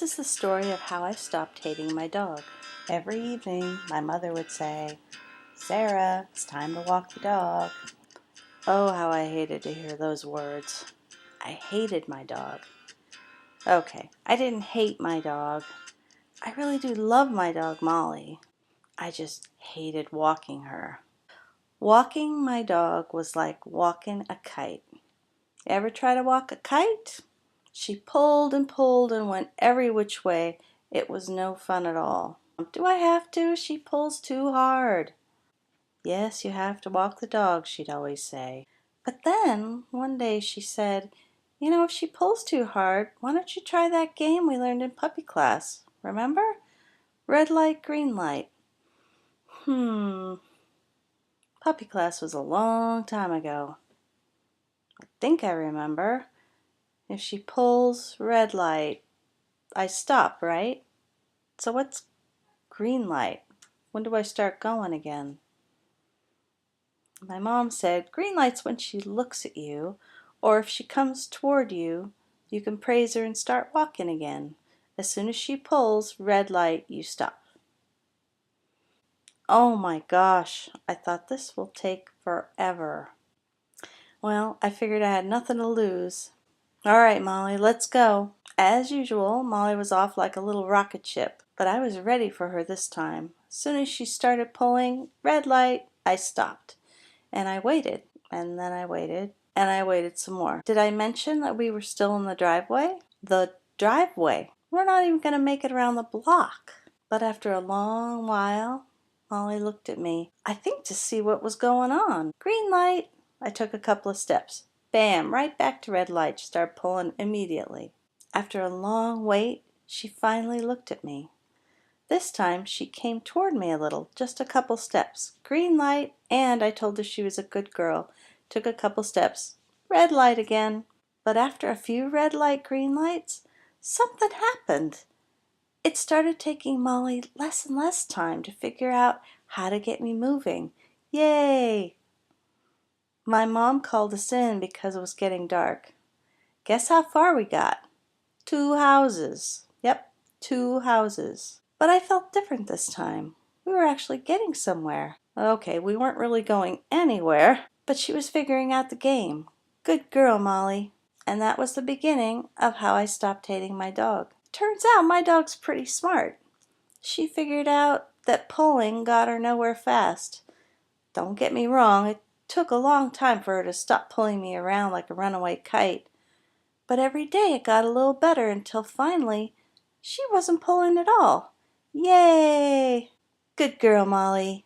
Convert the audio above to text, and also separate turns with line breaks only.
This is the story of how I stopped hating my dog. Every evening, my mother would say, "Sarah, it's time to walk the dog." Oh, how I hated to hear those words. I hated my dog. Okay, I didn't hate my dog. I really do love my dog, Molly. I just hated walking her. Walking my dog was like walking a kite. Ever try to walk a kite? She pulled and pulled and went every which way. It was no fun at all. "Do I have to? She pulls too hard." "Yes, you have to walk the dog," she'd always say. But then one day she said, "If she pulls too hard, why don't you try that game we learned in puppy class? Remember? Red light, green light." Puppy class was a long time ago. I think I remember. If she pulls red light, I stop, right? So what's green light? When do I start going again? My mom said green light's when she looks at you, or if she comes toward you, you can praise her and start walking again. As soon as she pulls red light, you stop. Oh my gosh, I thought this will take forever. Well, I figured I had nothing to lose. "All right, Molly, let's go." As usual, Molly was off like a little rocket ship, but I was ready for her this time. As soon as she started pulling red light, I stopped. And I waited, and then I waited, and I waited some more. Did I mention that we were still in the driveway? The driveway. We're not even going to make it around the block. But after a long while, Molly looked at me, I think to see what was going on. Green light. I took a couple of steps. Bam, right back to red light. She started pulling immediately. After a long wait, she finally looked at me. This time she came toward me a little, just a couple steps. Green light, and I told her she was a good girl. Took a couple steps. Red light again. But after a few red light, green lights, something happened. It started taking Molly less and less time to figure out how to get me moving. Yay! My mom called us in because it was getting dark. Guess how far we got? 2 houses. Yep, 2 houses. But I felt different this time. We were actually getting somewhere. Okay, we weren't really going anywhere, but she was figuring out the game. Good girl, Molly. And that was the beginning of how I stopped hating my dog. Turns out my dog's pretty smart. She figured out that pulling got her nowhere fast. Don't get me wrong, it took a long time for her to stop pulling me around like a runaway kite. But every day it got a little better until finally she wasn't pulling at all. Yay! Good girl, Molly.